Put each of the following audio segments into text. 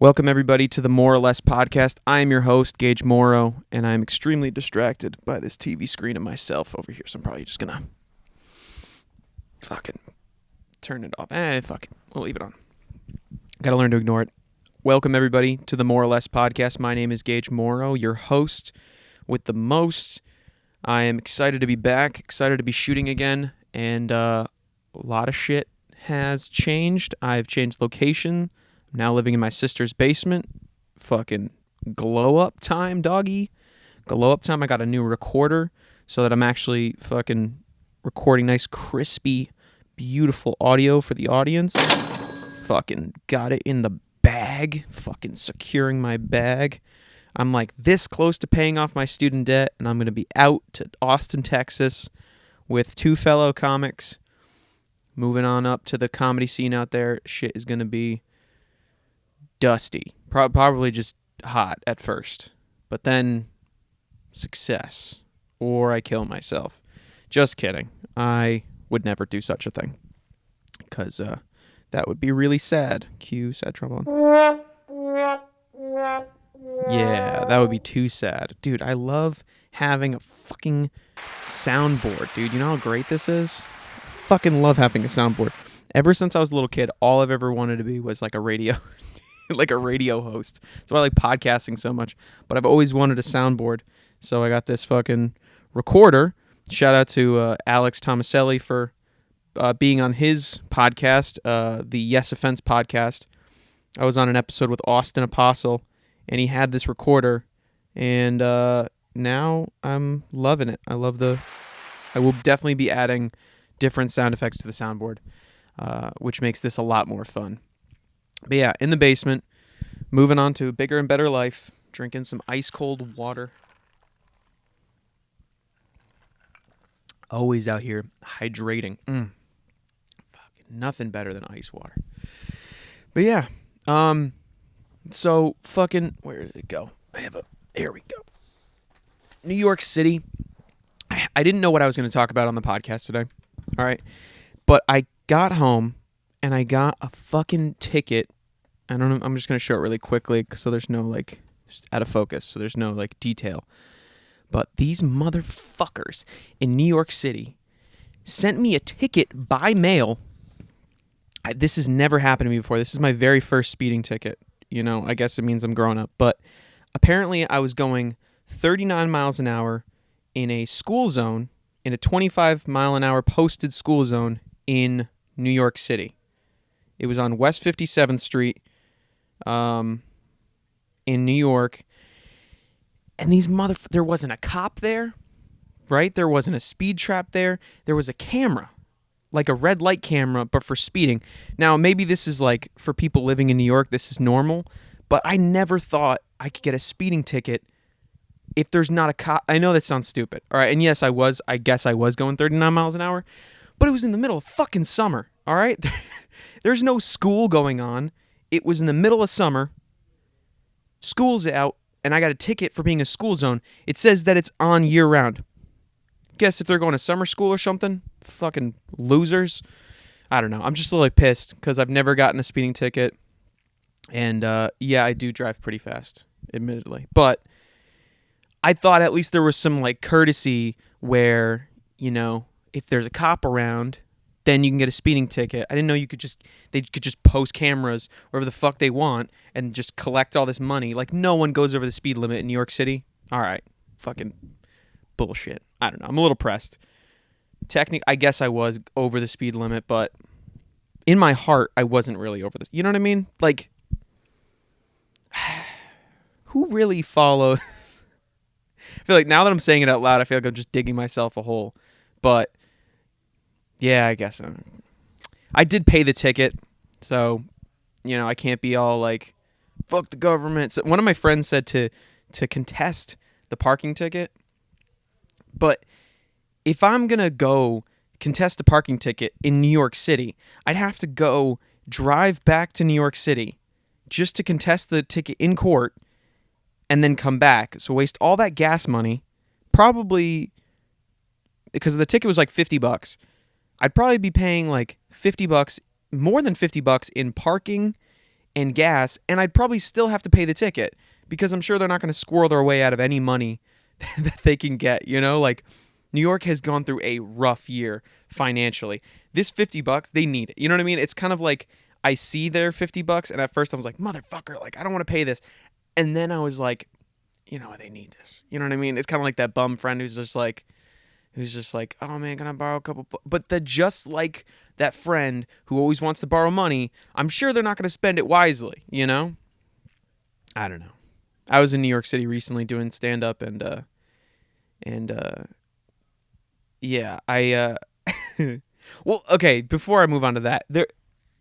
Welcome, everybody, to the More or Less podcast. I am your host, Gage Morrow, and I'm extremely distracted by this TV screen of myself over here, so I'm probably just going to fucking turn it off. Fuck it. We'll leave it on. Got to learn to ignore it. Welcome, everybody, to the More or Less podcast. My name is Gage Morrow, your host with the most. I am excited to be back, excited to be shooting again, and a lot of shit has changed. I've changed location. I'm now living in my sister's basement. Fucking glow up time, doggy. Glow up time. I got a new recorder so that I'm actually fucking recording nice, crispy, beautiful audio for the audience. Fucking got it in the bag. Fucking securing my bag. I'm like this close to paying off my student debt, and I'm going to be out to Austin, Texas with two fellow comics. Moving on up to the comedy scene out there. Shit is going to be dusty. Probably just hot at first. But then success. Or I kill myself. Just kidding. I would never do such a thing. Because that would be really sad. Cue sad trombone. Yeah, that would be too sad. Dude, I love having a fucking soundboard, dude. You know how great this is? I fucking love having a soundboard. Ever since I was a little kid, all I've ever wanted to be was like a radio like a radio host. That's why I like podcasting so much. But I've always wanted a soundboard. So I got this fucking recorder. Shout out to Alex Tomaselli for being on his podcast, the Yes Offense podcast. I was on an episode with Austin Apostle, and he had this recorder, and now I'm loving it. I will definitely be adding different sound effects to the soundboard, which makes this a lot more fun. But yeah, in the basement, moving on to bigger and better life, drinking some ice cold water. Always out here hydrating. Fucking nothing better than ice water. But yeah, so fucking, where did it go? Here we go. New York City. I didn't know what I was going to talk about on the podcast today. All right. But I got home and I got a fucking ticket. I don't know. I'm just going to show it really quickly so there's no just out of focus. So there's no detail. But these motherfuckers in New York City sent me a ticket by mail. This has never happened to me before. This is my very first speeding ticket. You know, I guess it means I'm grown up. But apparently I was going 39 miles an hour in a school zone, in a 25 mile an hour posted school zone in New York City. It was on West 57th Street in New York. And these there wasn't a cop there, right? There wasn't a speed trap there. There was a camera, like a red light camera, but for speeding. Now, maybe this is for people living in New York, this is normal, but I never thought I could get a speeding ticket if there's not a cop. I know that sounds stupid. All right. And yes, I guess I was going 39 miles an hour, but it was in the middle of fucking summer. All right. There's no school going on. It was in the middle of summer. School's out, and I got a ticket for being a school zone. It says that it's on year round. Guess if they're going to summer school or something, fucking losers. I don't know. I'm just a little pissed because I've never gotten a speeding ticket. And yeah, I do drive pretty fast, admittedly. But I thought at least there was some courtesy where, if there's a cop around, then you can get a speeding ticket. I didn't know they could just post cameras wherever the fuck they want and just collect all this money. No one goes over the speed limit in New York City. All right. Fucking bullshit. I don't know. I'm a little pressed. I guess I was over the speed limit, but in my heart, I wasn't really over this. You know what I mean? Who really follows? I feel like now that I'm saying it out loud, I feel like I'm just digging myself a hole. But yeah, I guess I did pay the ticket, so I can't be all fuck the government. So one of my friends said to contest the parking ticket, but if I'm gonna go contest the parking ticket in New York City, I'd have to go drive back to New York City just to contest the ticket in court and then come back. So waste all that gas money, probably because the ticket was $50. I'd probably be paying $50, more than $50 in parking, and gas, and I'd probably still have to pay the ticket because I'm sure they're not going to squirrel their way out of any money that they can get, you know? Like, New York has gone through a rough year financially. This $50, they need it. You know what I mean? It's kind of like I see their $50, and at first I was like, motherfucker, like, I don't want to pay this. And then I was like, you know, they need this. You know what I mean? It's kind of like that bum friend who's just like, oh man, can I borrow a couple? But just like that friend who always wants to borrow money, I'm sure they're not going to spend it wisely, you know? I don't know. I was in New York City recently doing stand up and yeah, well, okay, before I move on to that,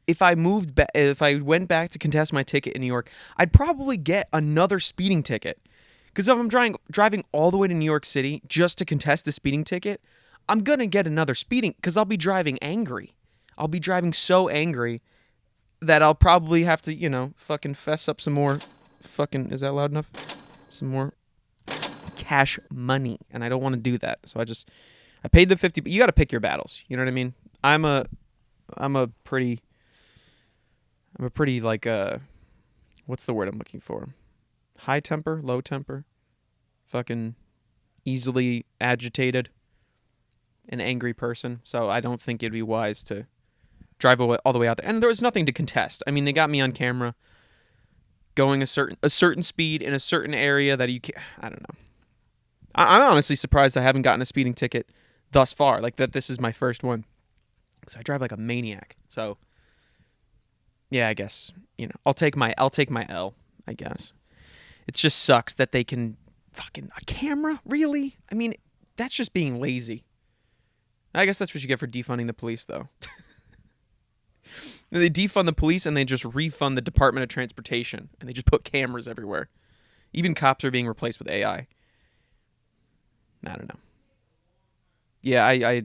if I went back to contest my ticket in New York, I'd probably get another speeding ticket. Because if I'm driving all the way to New York City just to contest the speeding ticket, I'm going to get another speeding because I'll be driving angry. I'll be driving so angry that I'll probably have to, you know, fucking fess up some more fucking, is that loud enough? Some more cash money. And I don't want to do that. So I paid the 50, but you got to pick your battles. You know what I mean? I'm a pretty like, what's the word I'm looking for? High temper, low temper, fucking easily agitated, an angry person. So I don't think it'd be wise to drive all the way out there. And there was nothing to contest. I mean, they got me on camera going a certain speed in a certain area that you can't. I don't know. I'm honestly surprised I haven't gotten a speeding ticket thus far. Like that, this is my first one. Because I drive like a maniac. So yeah, I guess, you know, I'll take my L, I guess. It just sucks that they can fucking a camera, really? I mean, that's just being lazy. I guess that's what you get for defunding the police, though. They defund the police and they just refund the Department of Transportation, and they just put cameras everywhere. Even cops are being replaced with AI. I don't know. Yeah, I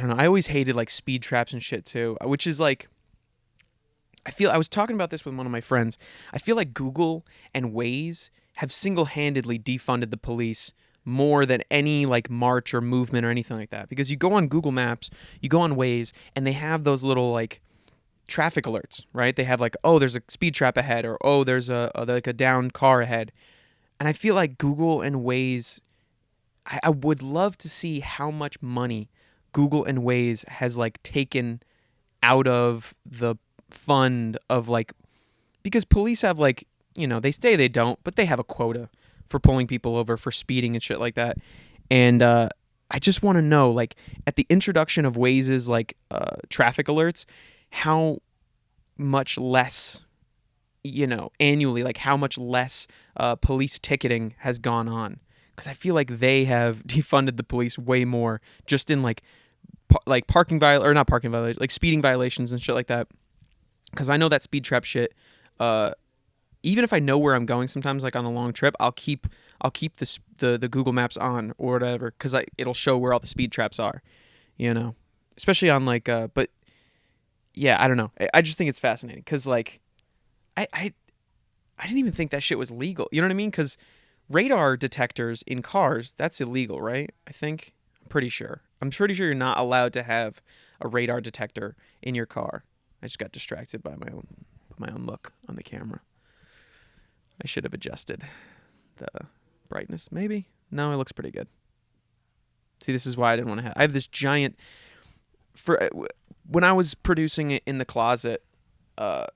don't know. I always hated like speed traps and shit too, which is like, I was talking about this with one of my friends. I feel like Google and Waze have single-handedly defunded the police more than any like march or movement or anything like that. Because you go on Google Maps, you go on Waze, and they have those little like traffic alerts, right? They have like, oh, there's a speed trap ahead, or oh, there's a downed car ahead. And I feel like Google and Waze, I would love to see how much money Google and Waze has like taken out of the fund of like, because police have like, you know, they say they don't, but they have a quota for pulling people over for speeding and shit like that. And I just want to know, like, at the introduction of Waze's like traffic alerts, how much less, you know, annually, like how much less police ticketing has gone on. Because I feel like they have defunded the police way more just in like parking or not parking violations, like speeding violations and shit like that. Because I know that speed trap shit, even if I know where I'm going sometimes, like on a long trip, I'll keep the Google Maps on or whatever, because it'll show where all the speed traps are, you know? Especially on like, but yeah, I don't know. I just think it's fascinating, because like, I didn't even think that shit was legal. You know what I mean? Because radar detectors in cars, that's illegal, right? I think. I'm pretty sure you're not allowed to have a radar detector in your car. I just got distracted by my own look on the camera. I should have adjusted the brightness, maybe. No, it looks pretty good. See, this is why I didn't want to have. I have this giant. When I was producing it in the closet,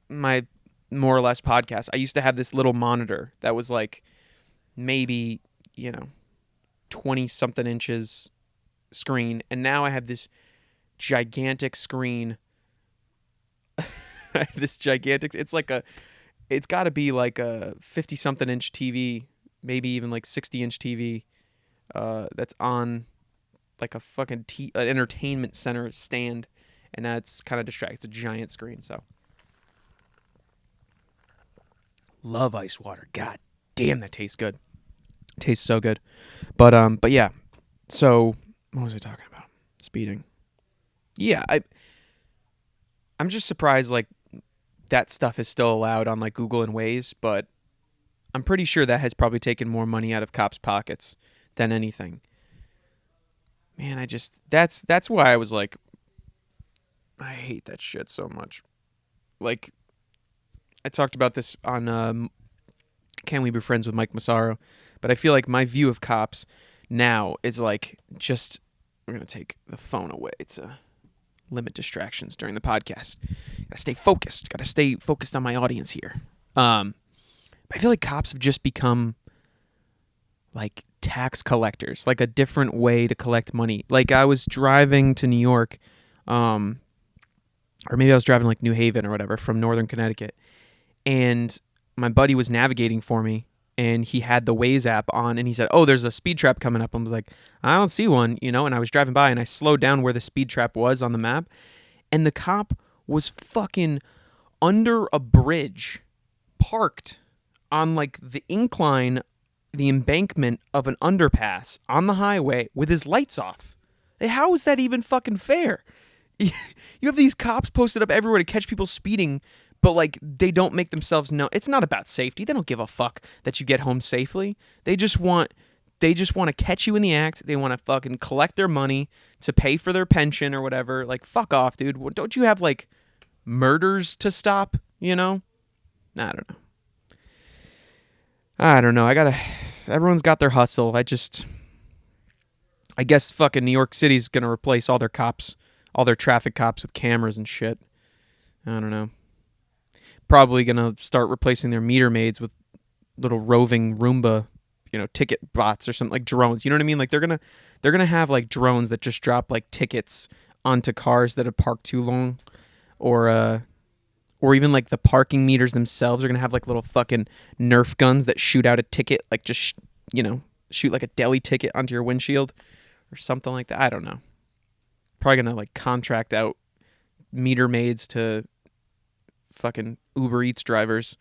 my more or less podcast, I used to have this little monitor that was like maybe 20 something inches screen, and now I have this gigantic screen. This gigantic, it's got to be like a 50 something inch TV, maybe even like 60 inch TV, that's on like a fucking an entertainment center stand, and that's kind of distracting. It's a giant screen. So love ice water. God damn, that tastes good. It tastes so good. But yeah. So what was I talking about? Speeding. Yeah, I'm just surprised like that stuff is still allowed on like Google and Waze, but I'm pretty sure that has probably taken more money out of cops' pockets than anything. Man, that's why I was like, I hate that shit so much. like, I talked about this on Can We Be Friends with Mike Massaro, but I feel like my view of cops now is like just, we're going to take the phone away to limit distractions during the podcast. Gotta stay focused. Gotta stay focused on my audience here. I feel like cops have just become like tax collectors, like a different way to collect money. Like I was driving to New York, or maybe I was driving like New Haven or whatever from Northern Connecticut, and my buddy was navigating for me, and he had the Waze app on, and he said, "Oh, there's a speed trap coming up." I was like, "I don't see one," and I was driving by, and I slowed down where the speed trap was on the map, and the cop was fucking under a bridge, parked on like the incline, the embankment of an underpass on the highway with his lights off. How is that even fucking fair? You have these cops posted up everywhere to catch people speeding, but like they don't make themselves known. It's not about safety. They don't give a fuck that you get home safely. They just want to catch you in the act. They want to fucking collect their money to pay for their pension or whatever. Like, fuck off, dude. Don't you have like murders to stop? I don't know. Everyone's got their hustle. I guess fucking New York City's gonna replace all their cops, all their traffic cops with cameras and shit. I don't know. Probably gonna start replacing their meter maids with little roving Roomba, ticket bots or something, like drones. You know what I mean? Like they're gonna have like drones that just drop like tickets onto cars that have parked too long, or even like the parking meters themselves are gonna have like little fucking Nerf guns that shoot out a ticket, like just shoot like a deli ticket onto your windshield or something like that. I don't know. Probably gonna like contract out meter maids to fucking Uber Eats drivers.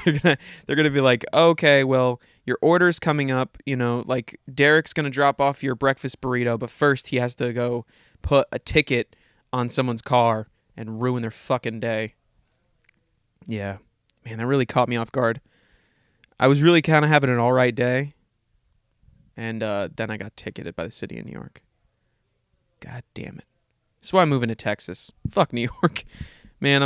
they're gonna be like, okay, well, your order's coming up. Like Derek's gonna drop off your breakfast burrito, but first he has to go put a ticket on someone's car and ruin their fucking day. Yeah, man, that really caught me off guard. I was really kind of having an all right day, and then I got ticketed by the city of New York. God damn it. That's why I'm moving to Texas. Fuck New York. Man,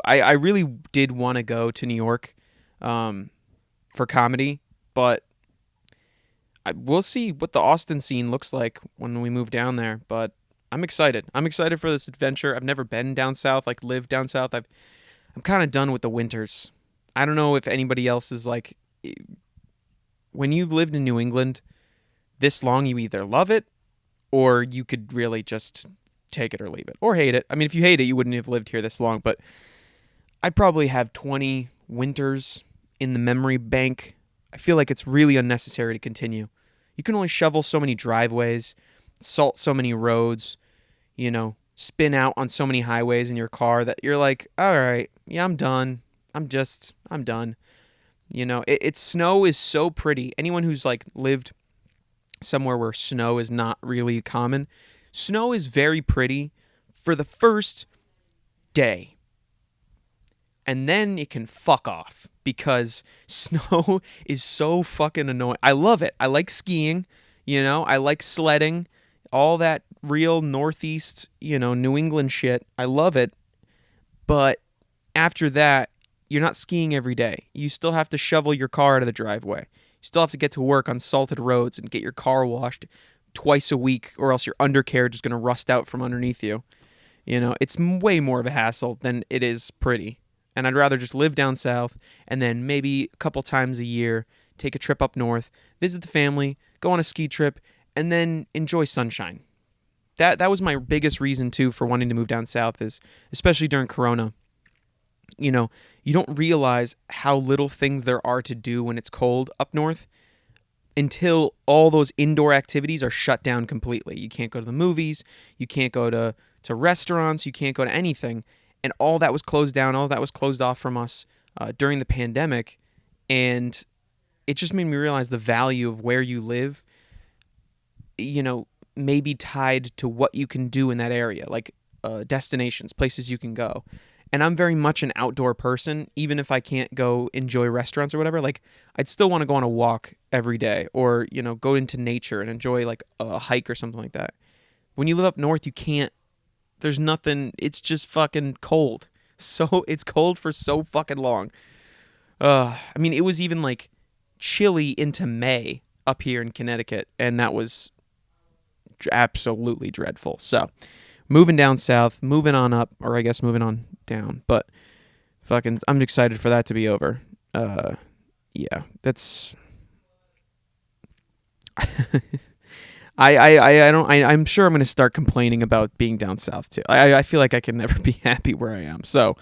I really did want to go to New York for comedy, but we'll see what the Austin scene looks like when we move down there, but I'm excited. I'm excited for this adventure. I've never been down south, like lived down south. I'm kind of done with the winters. I don't know if anybody else is like, when you've lived in New England this long, you either love it or you could really just take it or leave it or hate it. I mean, if you hate it, you wouldn't have lived here this long, but I probably have 20 winters in the memory bank. I feel like it's really unnecessary to continue. You can only shovel so many driveways, salt so many roads, spin out on so many highways in your car that you're like, all right, yeah, I'm done. I'm done. Snow is so pretty. Anyone who's like lived somewhere where snow is not really common, snow is very pretty for the first day. And then it can fuck off because snow is so fucking annoying. I love it. I like skiing, I like sledding, all that real Northeast, New England shit. I love it. But after that, you're not skiing every day. You still have to shovel your car out of the driveway. You still have to get to work on salted roads and get your car washed twice a week, or else your undercarriage is going to rust out from underneath you. It's way more of a hassle than it is pretty. And I'd rather just live down south and then maybe a couple times a year take a trip up north, visit the family, go on a ski trip, and then enjoy sunshine. That was my biggest reason too for wanting to move down south, is especially during Corona. You don't realize how little things there are to do when it's cold up north until all those indoor activities are shut down completely. You can't go to the movies, you can't go to restaurants, you can't go to anything. And all that was closed down, all that was closed off from us during the pandemic. And it just made me realize the value of where you live, may be tied to what you can do in that area, like destinations, places you can go. And I'm very much an outdoor person, even if I can't go enjoy restaurants or whatever. Like, I'd still want to go on a walk every day or, go into nature and enjoy like a hike or something like that. When you live up north, you can't. There's nothing. It's just fucking cold. it's cold for so fucking long. I mean, it was even like chilly into May up here in Connecticut, and that was absolutely dreadful. So, moving down south, moving on up, or I guess moving on down. But fucking, I'm excited for that to be over. Yeah, that's. I'm sure I'm gonna start complaining about being down south too. I feel like I can never be happy where I am. So,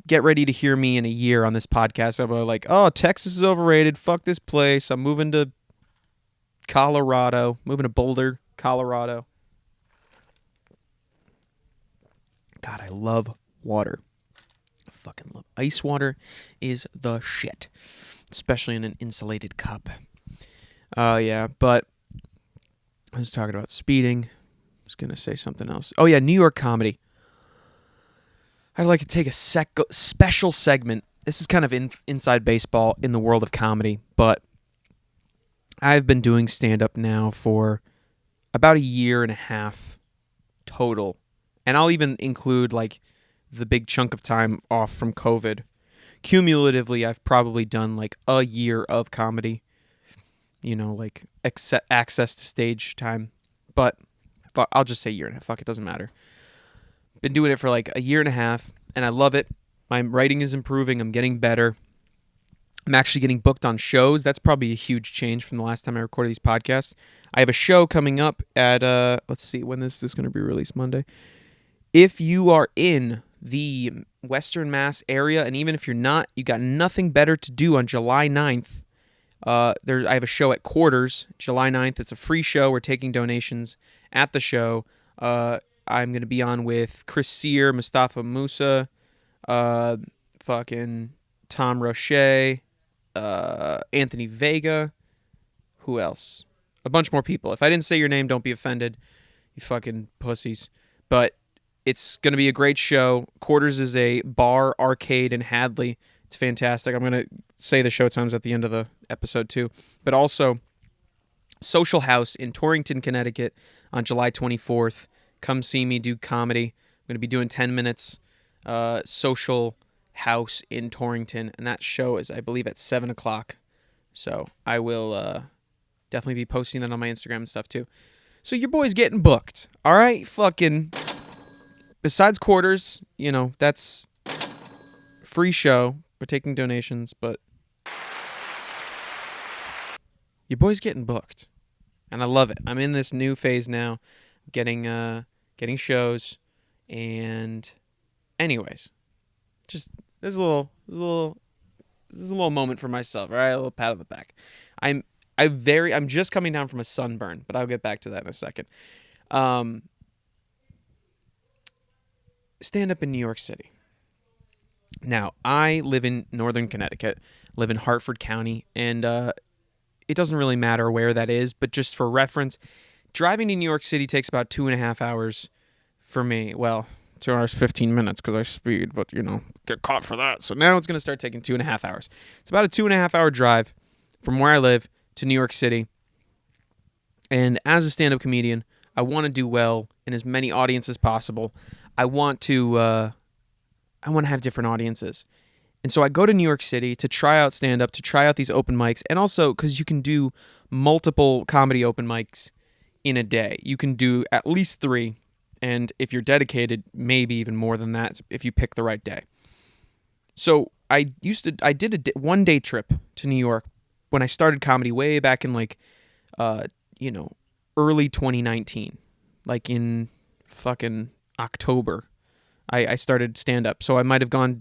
get ready to hear me in a year on this podcast about like, oh, Texas is overrated. Fuck this place. I'm moving to Colorado. Moving to Boulder, Colorado. God, I love water. I fucking love ice water. Is the shit, especially in an insulated cup. Yeah, but I was talking about speeding. I was gonna say something else. Oh yeah, New York comedy. I'd like to take a special segment. This is kind of inside baseball in the world of comedy, but I've been doing stand-up now for about a year and a half total. And I'll even include like the big chunk of time off from COVID. Cumulatively, I've probably done like a year of comedy. Like access to stage time. But I'll just say year and a half. Fuck, it doesn't matter. Been doing it for like a year and a half, and I love it. My writing is improving. I'm getting better. I'm actually getting booked on shows. That's probably a huge change from the last time I recorded these podcasts. I have a show coming up at, let's see, when this is going to be released, Monday. If you are in the Western Mass area, and even if you're not, you got nothing better to do on July 9th. I have a show at Quarters, July 9th. It's a free show. We're taking donations at the show. I'm going to be on with Chris Sear, Mustafa Musa, fucking Tom Roche, Anthony Vega. Who else? A bunch more people. If I didn't say your name, don't be offended, you fucking pussies. But it's going to be a great show. Quarters is a bar arcade in Hadley. It's fantastic. I'm going to say the show times at the end of the episode too. But also, Social House in Torrington, Connecticut on July 24th. Come see me do comedy. I'm going to be doing 10 minutes. Social House in Torrington. And that show is, I believe, at 7 o'clock. So I will definitely be posting that on my Instagram and stuff too. So your boy's getting booked. All right? Fucking. Besides Quarters, that's free show. We're taking donations, but your boy's getting booked. And I love it. I'm in this new phase now. Getting shows, and anyways, just this is a little moment for myself, all right? A little pat on the back. I'm just coming down from a sunburn, but I'll get back to that in a second. Stand up in New York City. Now, I live in Northern Connecticut, live in Hartford County, and it doesn't really matter where that is, but just for reference, driving to New York City takes about 2.5 hours for me. Well, 2 hours, 15 minutes because I speed, but, get caught for that. So now it's going to start taking 2.5 hours. It's about a 2.5 hour drive from where I live to New York City. And as a stand-up comedian, I want to do well in as many audiences as possible. I want to have different audiences. And so I go to New York City to try out stand-up, to try out these open mics, and also because you can do multiple comedy open mics in a day. You can do at least 3, and if you're dedicated, maybe even more than that if you pick the right day. So I did a one-day trip to New York when I started comedy way back in early 2019, like in fucking October. I started stand-up, so I might have done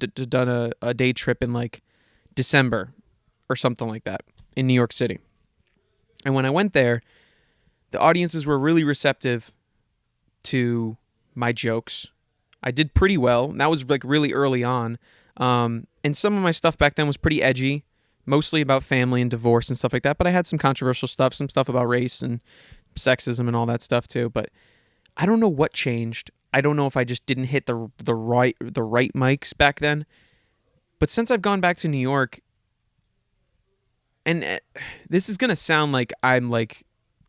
a day trip in like December or something like that in New York City. And when I went there, the audiences were really receptive to my jokes. I did pretty well, and that was like really early on. And some of my stuff back then was pretty edgy, mostly about family and divorce and stuff like that, but I had some controversial stuff, some stuff about race and sexism and all that stuff too. But I don't know what changed. I don't know if I just didn't hit the right mics back then. But since I've gone back to New York, and this is going to sound like I'm like,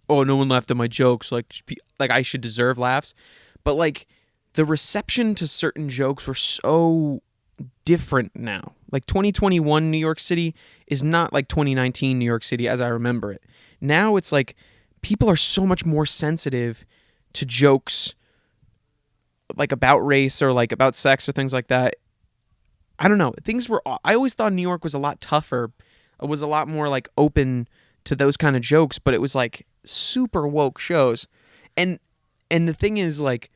oh, no one laughed at my jokes, like I should deserve laughs. But like the reception to certain jokes were so different now. Like 2021 New York City is not like 2019 New York City as I remember it. Now it's like people are so much more sensitive to jokes like about race or like about sex or things like that. I don't know. I always thought New York was a lot tougher. It was a lot more like open to those kind of jokes, but it was like super woke shows. And the thing is, like,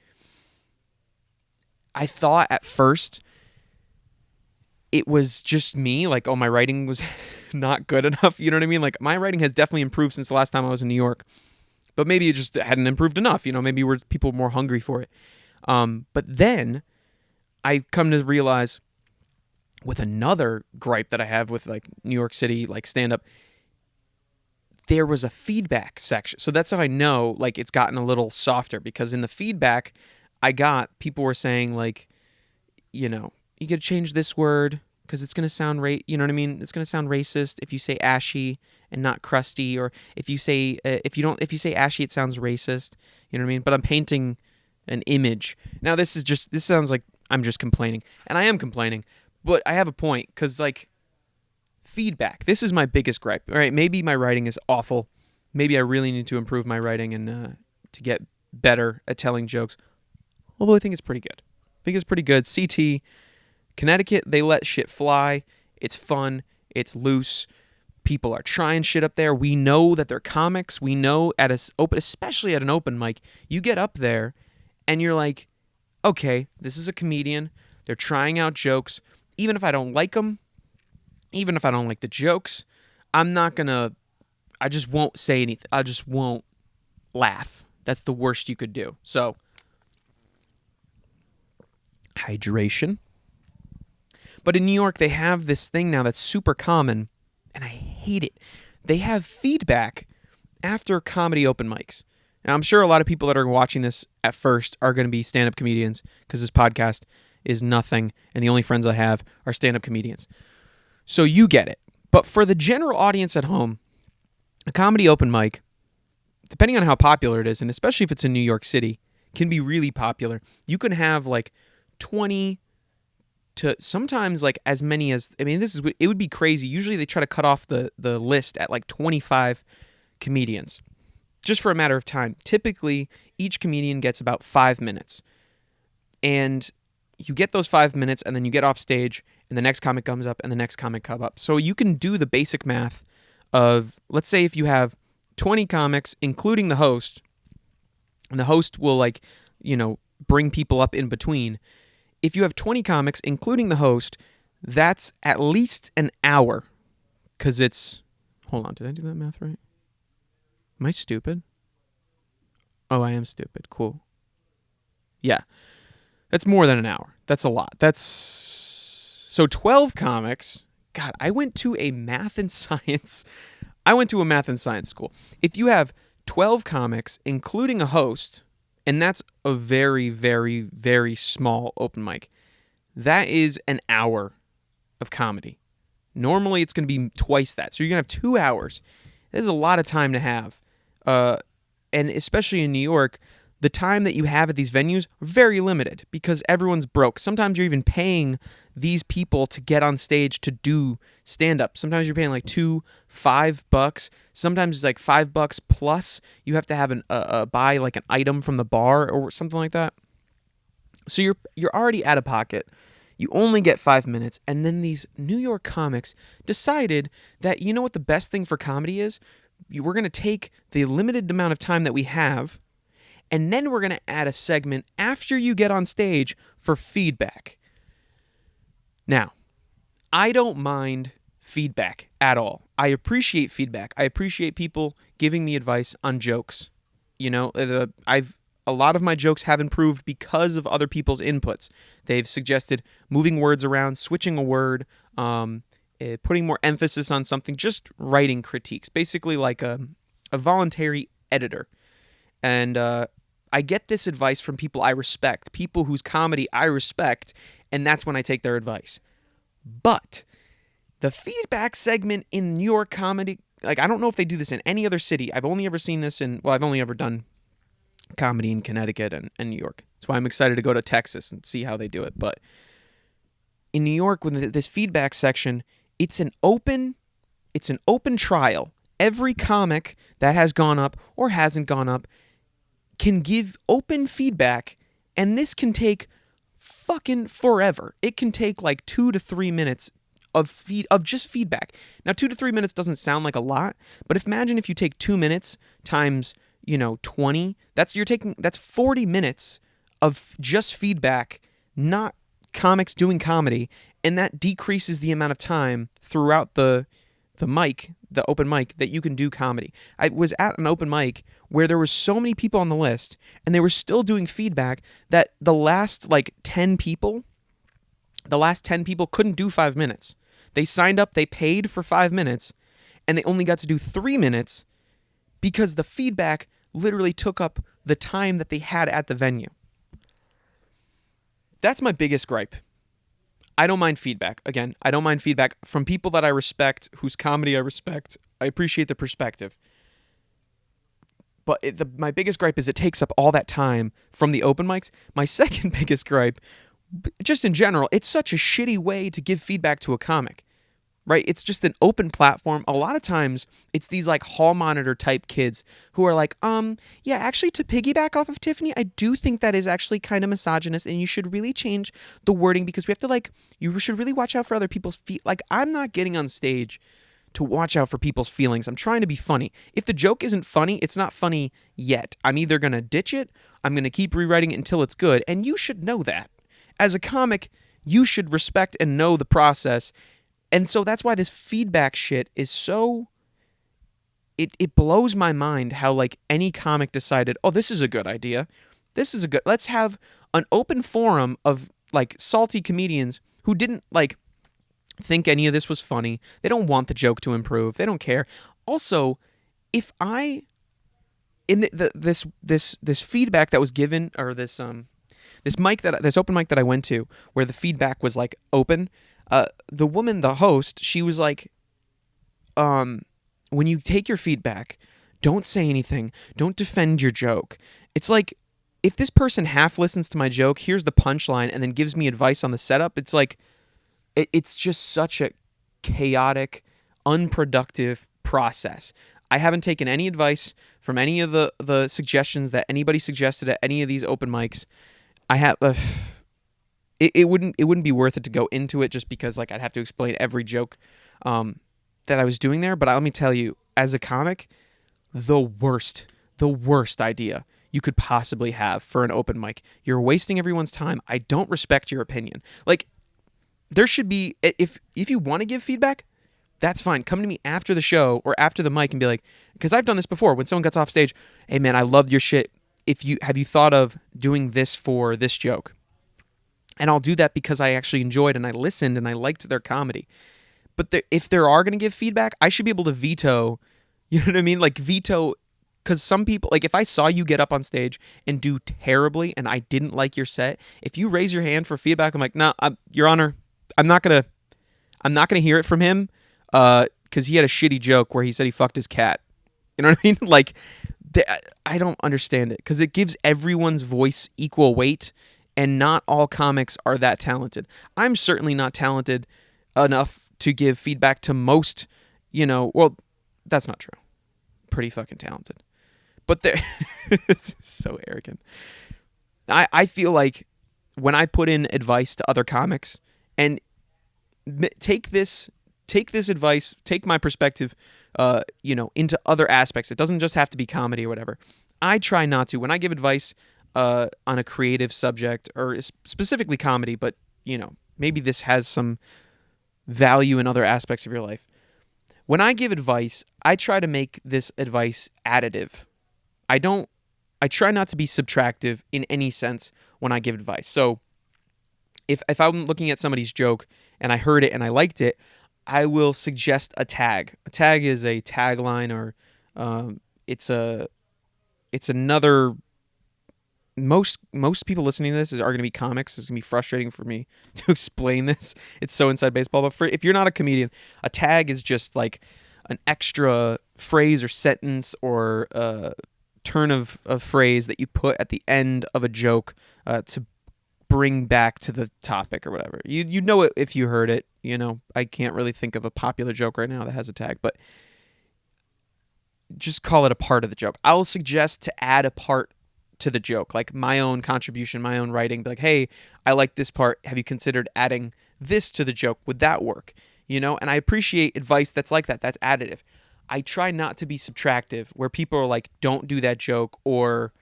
I thought at first it was just me, like, oh, my writing was not good enough. You know what I mean? Like, my writing has definitely improved since the last time I was in New York, but maybe it just hadn't improved enough. You know, maybe people were more hungry for it. But then I come to realize with another gripe that I have with like New York City, like stand up, there was a feedback section. So that's how I know like it's gotten a little softer, because in the feedback I got, people were saying like, you know, you could change this word because it's going to sound you know what I mean? It's going to sound racist if you say ashy and not crusty, or if you say if you say ashy it sounds racist, you know what I mean? But I'm painting an image. Now this sounds like I'm just complaining, and I am complaining, but I have a point, because like feedback, this is my biggest gripe. All right, maybe my writing is awful. Maybe I really need to improve my writing and to get better at telling jokes. Although I think it's pretty good. CT, Connecticut, they let shit fly. It's fun. It's loose. People are trying shit up there. We know that they're comics. We know especially at an open mic, you get up there and you're like, okay, this is a comedian. They're trying out jokes. Even if I don't like them, even if I don't like the jokes, I just won't say anything. I just won't laugh. That's the worst you could do. So, hydration. But in New York, they have this thing now that's super common, and I hate it. They have feedback after comedy open mics. Now, I'm sure a lot of people that are watching this at first are going to be stand-up comedians, because this podcast is nothing, and the only friends I have are stand-up comedians. So you get it. But for the general audience at home, a comedy open mic, depending on how popular it is, and especially if it's in New York City, can be really popular. You can have like 20 to sometimes like as many as, it would be crazy. Usually they try to cut off the list at like 25 comedians just for a matter of time. Typically, each comedian gets about 5 minutes. And you get those 5 minutes, and then you get off stage, and the next comic comes up, and the next comic comes up. So you can do the basic math of, let's say if you have 20 comics, including the host, and the host will like, you know, bring people up in between. If you have 20 comics, including the host, that's at least an hour, because it's, hold on, did I do that math right? Am I stupid? Oh, I am stupid. Cool. Yeah. That's more than an hour. That's a lot. So 12 comics. God, I went to a math and science school. If you have 12 comics, including a host, and that's a very, very, very small open mic, that is an hour of comedy. Normally, it's going to be twice that. So you're going to have 2 hours. There's a lot of time to have. And especially in New York, the time that you have at these venues are very limited because everyone's broke. Sometimes you're even paying these people to get on stage to do stand-up. Sometimes you're paying like $5. Sometimes it's like $5 plus you have to have buy like an item from the bar or something like that. So you're already out of pocket. You only get 5 minutes, and then these New York comics decided that, you know what the best thing for comedy is? We're going to take the limited amount of time that we have, and then we're going to add a segment after you get on stage for feedback. Now, I don't mind feedback at all. I appreciate feedback. I appreciate people giving me advice on jokes. You know, a lot of my jokes have improved because of other people's inputs. They've suggested moving words around, switching a word, putting more emphasis on something, just writing critiques, basically like a voluntary editor. And I get this advice from people I respect, people whose comedy I respect, and that's when I take their advice. But the feedback segment in New York comedy, like I don't know if they do this in any other city. I've only ever seen this I've only ever done comedy in Connecticut and New York. That's why I'm excited to go to Texas and see how they do it. But in New York, with this feedback section, it's an open trial. Every comic that has gone up or hasn't gone up can give open feedback, and this can take fucking forever. It can take like 2 to 3 minutes of just feedback. Now, 2 to 3 minutes doesn't sound like a lot, but imagine if you take 2 minutes times 20. That's 40 minutes of just feedback, not comics doing comedy, and that decreases the amount of time throughout the open mic that you can do comedy. I was at an open mic where there were so many people on the list, and they were still doing feedback that the last 10 people couldn't do 5 minutes. They signed up, they paid for 5 minutes, and they only got to do 3 minutes because the feedback literally took up the time that they had at the venue. That's my biggest gripe. I don't mind feedback. Again, I don't mind feedback from people that I respect, whose comedy I respect. I appreciate the perspective. But my biggest gripe is it takes up all that time from the open mics. My second biggest gripe, just in general, it's such a shitty way to give feedback to a comic, right? It's just an open platform. A lot of times, it's these hall monitor type kids who are like, yeah, actually, to piggyback off of Tiffany, I do think that is actually kind of misogynist, and you should really change the wording because we have to you should really watch out for other people's feet. I'm not getting on stage to watch out for people's feelings. I'm trying to be funny. If the joke isn't funny, it's not funny yet. I'm either going to ditch it, I'm going to keep rewriting it until it's good, and you should know that. As a comic, you should respect and know the process. And so that's why this feedback shit is so... It blows my mind how any comic decided, oh, this is a good idea. Let's have an open forum of salty comedians who didn't think any of this was funny. They don't want the joke to improve. They don't care. Also, if this feedback that was given, or this open mic that I went to where the feedback was open, the woman, the host, she was when you take your feedback, don't say anything. Don't defend your joke. It's if this person half listens to my joke, here's the punchline, and then gives me advice on the setup, it's just such a chaotic, unproductive process. I haven't taken any advice from any of the suggestions that anybody suggested at any of these open mics. I have... It wouldn't be worth it to go into it just because I'd have to explain every joke that I was doing there. But let me tell you, as a comic, the worst idea you could possibly have for an open mic. You're wasting everyone's time. I don't respect your opinion. There should be, if you want to give feedback, that's fine. Come to me after the show or after the mic and be because I've done this before when someone gets off stage, hey man, I loved your shit. Have you thought of doing this for this joke? And I'll do that because I actually enjoyed and I listened and I liked their comedy. But if there are going to give feedback, I should be able to veto, you know what I mean? Veto, because some people, if I saw you get up on stage and do terribly and I didn't like your set, if you raise your hand for feedback, I'm no, Your Honor, I'm not going to hear it from him because he had a shitty joke where he said he fucked his cat. You know what I mean? I don't understand it because it gives everyone's voice equal weight. And not all comics are that talented. I'm certainly not talented enough to give feedback to most, well, that's not true. Pretty fucking talented. But they're it's so arrogant. I feel when I put in advice to other comics and take this advice, take my perspective, into other aspects. It doesn't just have to be comedy or whatever. I try not to. When I give advice on a creative subject or specifically comedy, but maybe this has some value in other aspects of your life. When I give advice, I try to make this advice additive. I try not to be subtractive in any sense when I give advice. So if I'm looking at somebody's joke and I heard it and I liked it, I will suggest a tag. A tag is a tagline, or it's another. Most people listening to this are going to be comics. It's going to be frustrating for me to explain this. It's so inside baseball. But if you're not a comedian, a tag is just an extra phrase or sentence or turn of phrase that you put at the end of a joke to bring back to the topic or whatever. You know it if you heard it. I can't really think of a popular joke right now that has a tag, but just call it a part of the joke. I'll suggest to add a part to the joke, like my own contribution, my own writing. Be like, hey, I like this part. Have you considered adding this to the joke? Would that work? And I appreciate advice that's like that. That's additive. I try not to be subtractive, where people are like, don't do that joke, or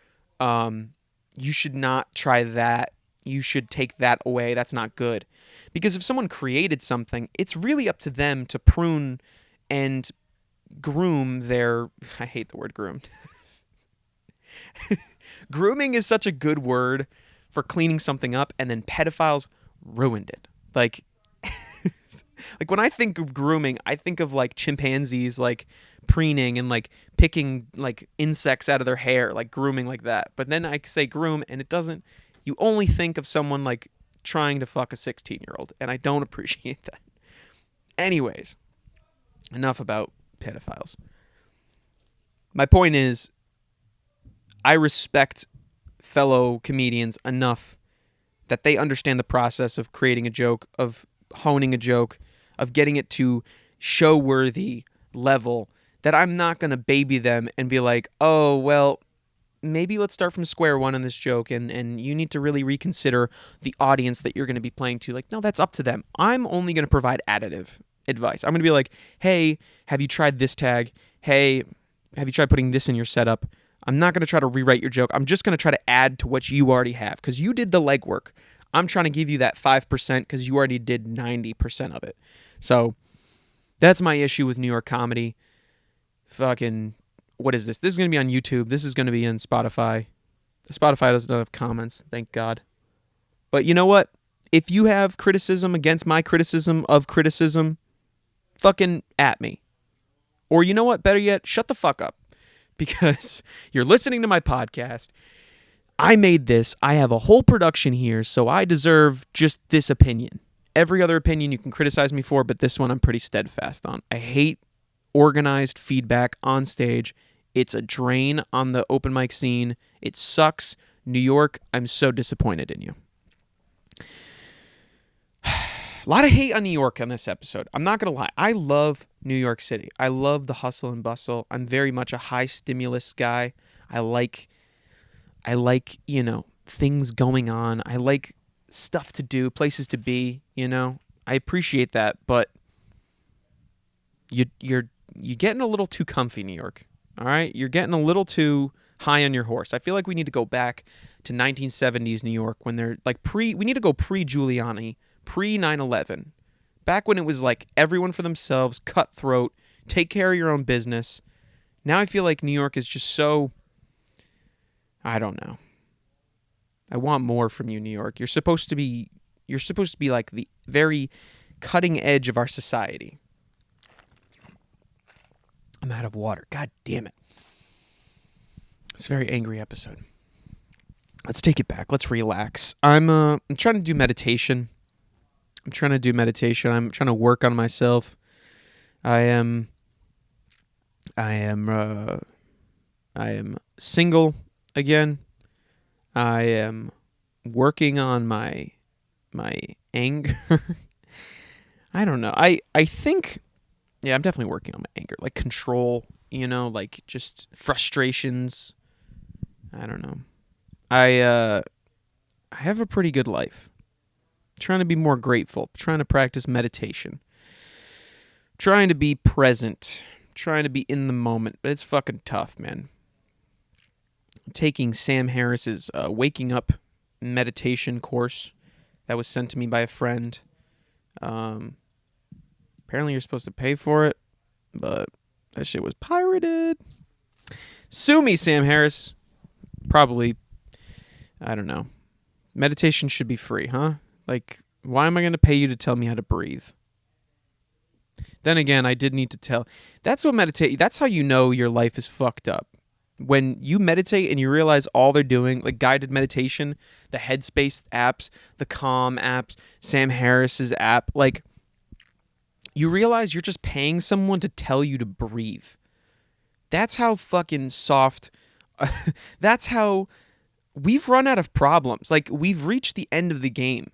you should not try that. You should take that away. That's not good. Because if someone created something, it's really up to them to prune and groom their... I hate the word groomed. Grooming is such a good word for cleaning something up, and then pedophiles ruined it. Like when I think of grooming, I think of like chimpanzees like preening and like picking like insects out of their hair, like grooming like that. But then I say groom and it doesn't... You only think of someone like trying to fuck a 16-year-old, and I don't appreciate that. Anyways, enough about pedophiles. My point is, I respect fellow comedians enough that they understand the process of creating a joke, of honing a joke, of getting it to show-worthy level, that I'm not going to baby them and be like, oh, well, maybe let's start from square one on this joke, and you need to really reconsider the audience that you're going to be playing to. Like, no, that's up to them. I'm only going to provide additive advice. I'm going to be like, hey, have you tried this tag? Hey, have you tried putting this in your setup? I'm not going to try to rewrite your joke. I'm just going to try to add to what you already have, because you did the legwork. I'm trying to give you that 5% because you already did 90% of it. So that's my issue with New York comedy. Fucking... What is this? This is going to be on YouTube. This is going to be in Spotify. Spotify doesn't have comments, thank God. But you know what? If you have criticism against my criticism of criticism, fucking at me. Or you know what? Better yet, shut the fuck up. Because you're listening to my podcast. I made this. I have a whole production here, so I deserve just this opinion. Every other opinion you can criticize me for, but this one I'm pretty steadfast on. I hate organized feedback on stage. It's a drain on the open mic scene. It sucks. New York, I'm so disappointed in you. A lot of hate on New York on this episode. I'm not going to lie. I love New York City. I love the hustle and bustle. I'm very much a high stimulus guy. I like, things going on. I like stuff to do, places to be, I appreciate that, but you're getting a little too comfy, New York. All right? You're getting a little too high on your horse. I feel like we need to go back to 1970s New York when they're like we need to go pre-Giuliani, pre-9/11. Back when it was like everyone for themselves, cutthroat, take care of your own business. Now I feel like New York is just so... I don't know. I want more from you, New York. You're supposed to be like the very cutting edge of our society. I'm out of water. God damn it. It's a very angry episode. Let's take it back. Let's relax. I'm trying to do meditation. I'm trying to work on myself. I am single again. I am working on my anger. I don't know. I think... Yeah, I'm definitely working on my anger. Like control, like just frustrations. I don't know. I have a pretty good life. Trying to be more grateful. Trying to practice meditation. Trying to be present. Trying to be in the moment. But it's fucking tough, man. I'm taking Sam Harris's Waking Up meditation course that was sent to me by a friend. Apparently you're supposed to pay for it, but that shit was pirated. Sue me, Sam Harris. Probably. I don't know. Meditation should be free, huh? Like, why am I going to pay you to tell me how to breathe? Then again, I did need to tell. That's how you know your life is fucked up. When you meditate and you realize all they're doing, like guided meditation, the Headspace apps, the Calm apps, Sam Harris's app, like... You realize you're just paying someone to tell you to breathe. That's how fucking soft That's how we've run out of problems. Like, we've reached the end of the game,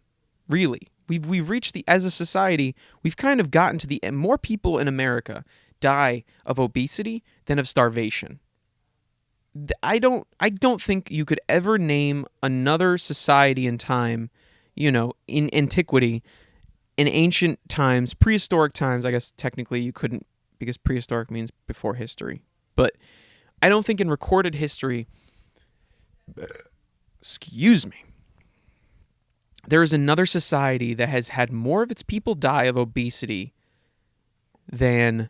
really. We've reached as a society, we've kind of gotten to the end. More people in America die of obesity than of starvation. I don't think you could ever name another society in time, in antiquity, in ancient times, prehistoric times. I guess technically you couldn't, because prehistoric means before history. But I don't think in recorded history, excuse me, there is another society that has had more of its people die of obesity than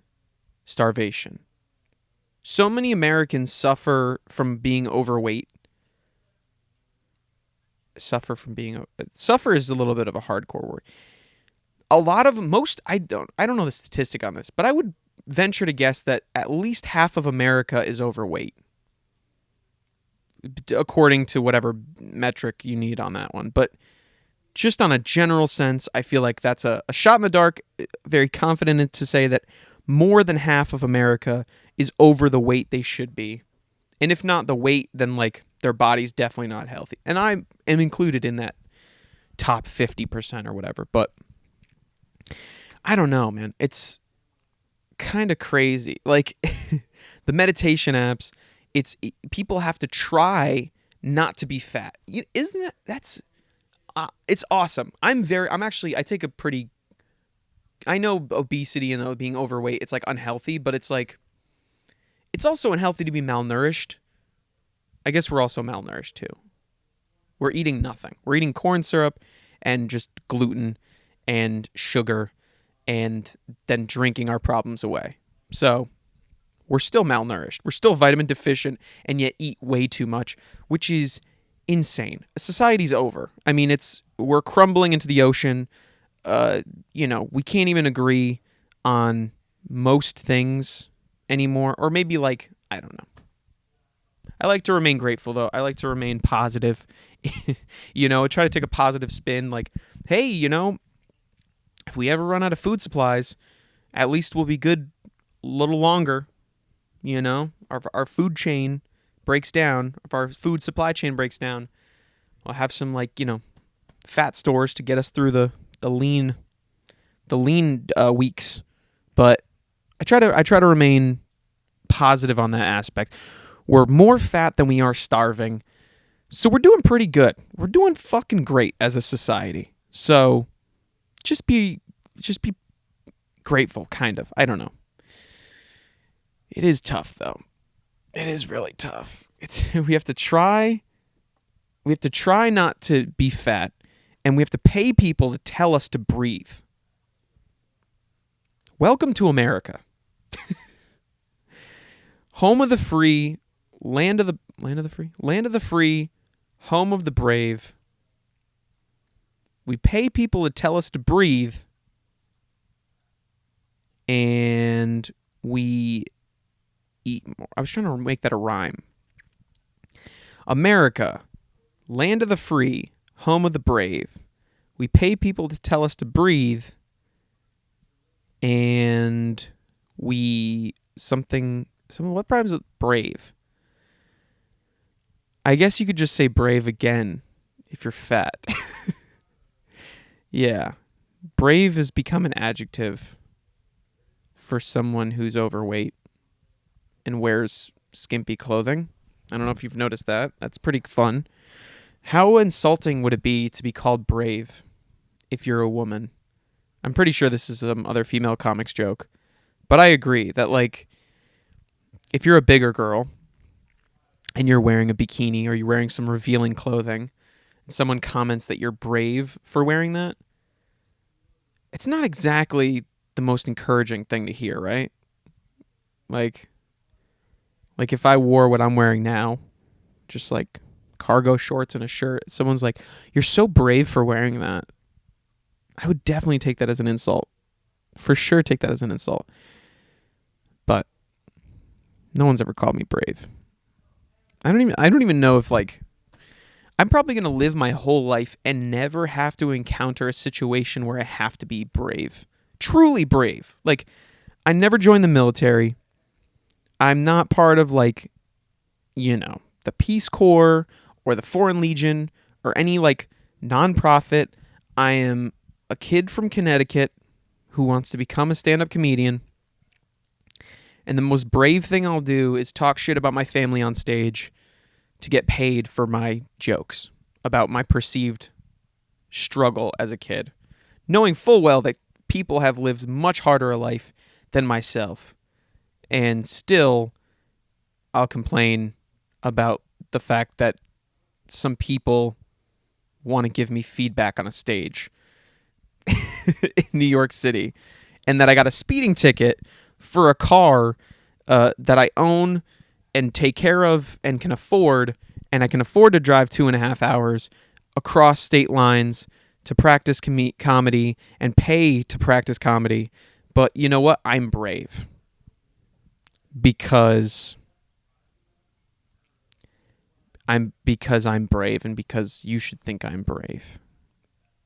starvation. So many Americans suffer from being overweight. Suffer is a little bit of a hardcore word. I don't know the statistic on this, but I would venture to guess that at least half of America is overweight, according to whatever metric you need on that one. But just on a general sense, I feel like that's a shot in the dark. Very confident to say that more than half of America is over the weight they should be. And if not the weight, then like their body's definitely not healthy. And I am included in that top 50% or whatever. But I don't know, man. It's kind of crazy. Like the meditation apps, people have to try not to be fat. Isn't that's it's awesome. I take a pretty, I know obesity and being overweight, it's like unhealthy, but it's like, it's also unhealthy to be malnourished. I guess we're also malnourished too. We're eating nothing. We're eating corn syrup and just gluten and sugar and then drinking our problems away. So we're still malnourished. We're still vitamin deficient and yet eat way too much, which is insane. Society's over. I mean, we're crumbling into the ocean. We can't even agree on most things anymore. Or maybe I don't know. I like to remain grateful, though. I like to remain positive. Try to take a positive spin. Like, hey, if we ever run out of food supplies, at least we'll be good a little longer. Our food chain breaks down. If our food supply chain breaks down, we'll have some fat stores to get us through the lean weeks. But I try to remain positive on that aspect. We're more fat than we are starving. So we're doing pretty good. We're doing fucking great as a society. So just be grateful, kind of. I don't know. It is tough, though. It is really tough. We have to try not to be fat, and we have to pay people to tell us to breathe. Welcome to America. Home of the free, land of the free, home of the brave. We pay people to tell us to breathe, and we eat more. I was trying to make that a rhyme. America, land of the free, home of the brave. We pay people to tell us to breathe, and we what rhymes with brave? I guess you could just say brave again if you're fat. Yeah. Brave has become an adjective for someone who's overweight and wears skimpy clothing. I don't know if you've noticed that. That's pretty fun. How insulting would it be to be called brave if you're a woman? I'm pretty sure this is some other female comics joke. But I agree that, if you're a bigger girl and you're wearing a bikini or you're wearing some revealing clothing and someone comments that you're brave for wearing that, it's not exactly the most encouraging thing to hear, right? Like if I wore what I'm wearing now, just cargo shorts and a shirt, someone's like, "You're so brave for wearing that." I would definitely take that as an insult. For sure take that as an insult. But no one's ever called me brave. I don't even know if I'm probably going to live my whole life and never have to encounter a situation where I have to be brave. Truly brave. I never joined the military. I'm not part of the Peace Corps or the Foreign Legion or any like nonprofit. I am a kid from Connecticut who wants to become a stand-up comedian. And the most brave thing I'll do is talk shit about my family on stage to get paid for my jokes about my perceived struggle as a kid, knowing full well that people have lived much harder a life than myself. And still, I'll complain about the fact that some people want to give me feedback on a stage in New York City, and that I got a speeding ticket for a car that I own and take care of and can afford, and I can afford to drive 2.5 hours across state lines to practice comedy and pay to practice comedy. But you know what? I'm brave because I'm brave, and because you should think I'm brave.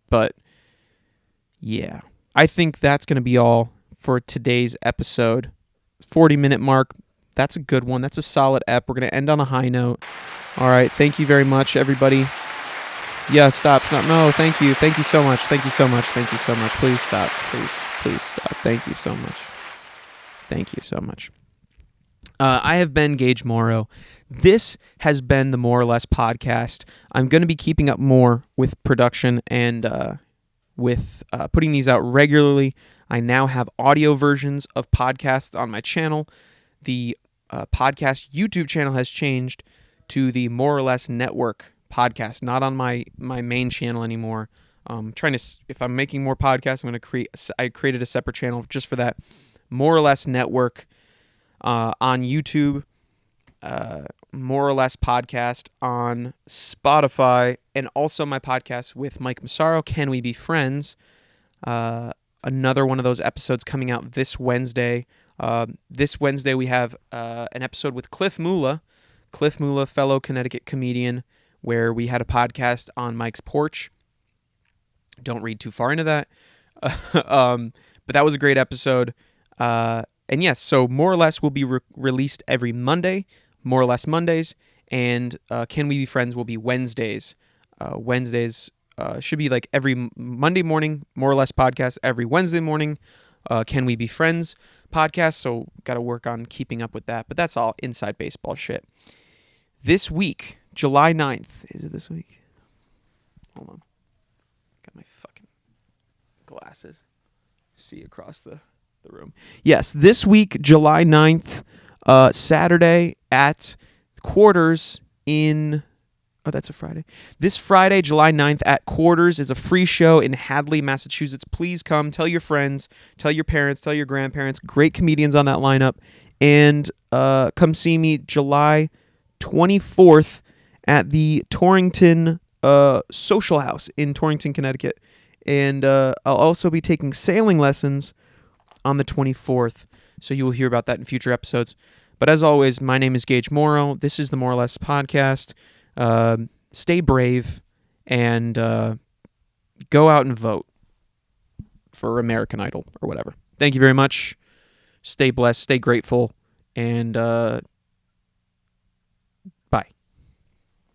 But yeah, I think that's going to be all for today's episode. 40-minute mark. That's a good one. That's a solid ep. We're going to end on a high note. All right. Thank you very much, everybody. Yeah, stop. No, thank you. Thank you so much. Thank you so much. Thank you so much. Please stop. Please stop. Thank you so much. Thank you so much. I have been Gage Morrow. This has been the More or Less podcast. I'm going to be keeping up more with production and with putting these out regularly. I now have audio versions of podcasts on my channel. The podcast YouTube channel has changed to the More or Less Network podcast, not on my main channel anymore. If I'm making more podcasts, I'm going to I created a separate channel just for that. More or Less Network on YouTube, More or Less podcast on Spotify, and also my podcast with Mike Massaro, Can We Be Friends? Another one of those episodes coming out this Wednesday. This Wednesday we have an episode with Cliff Mula, fellow Connecticut comedian, where we had a podcast on Mike's porch. Don't read too far into that. But that was a great episode. And yes, so More or Less will be released every Monday, More or Less Mondays, and Can We Be Friends will be Wednesdays. Wednesdays should be like every Monday morning, More or Less podcast, every Wednesday morning, Can We Be Friends podcast, so got to work on keeping up with that, but that's all inside baseball shit. This week, July 9th, is it this week? Hold on. Got my fucking glasses. See across the room. Yes, this week, July 9th, Saturday at Quarters in... Oh, that's a Friday. This Friday, July 9th at Quarters is a free show in Hadley, Massachusetts. Please come. Tell your friends. Tell your parents. Tell your grandparents. Great comedians on that lineup. And come see me July 24th at the Torrington Social House in Torrington, Connecticut. And I'll also be taking sailing lessons on the 24th. So you will hear about that in future episodes. But as always, my name is Gage Morrow. This is the More or Less podcast. Stay brave and go out and vote for American Idol or whatever. Thank you very much. Stay blessed, stay grateful, and